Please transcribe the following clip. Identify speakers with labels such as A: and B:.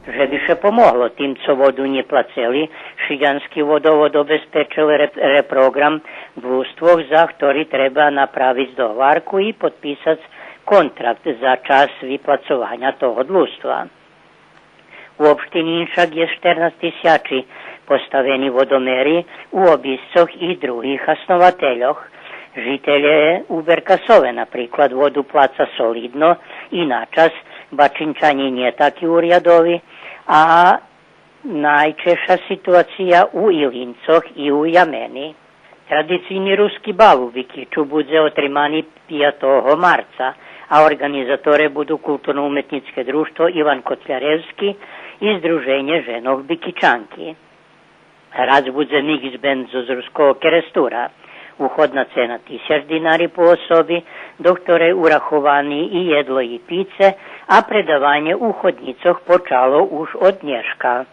A: že by se pomohlo tým, co vodu nepláceli. Šiganský vodovod obezpečil reprogram družstvoch, za ktorý treba napraviť dohovarku i podpísať kontrakt za čas vyplacovania toho družstva. U opštini Inšak je 14 000 postavení vodomery u obiscoch i druhých osnovateljoch. Žitelje Uberkasove, napríklad, vodu placa solidno i načas, bačinčani nije taki uriadovi, a najčešća situacija u Ilincoh i u Jameni. Tradicijni ruski bal u Bikiću bude otrimani 5. marca, a organizatore budu kulturno-umetničke društvo Ivan Kotljarevski i Združenje ženog Bikićanki. Raz bude miks band z ruskog kerestura. Uhodna cena 1000 dinari po osobi, doktore urahovani i jedlo i pice, a predavanje u hodnicoh počalo už od dneška.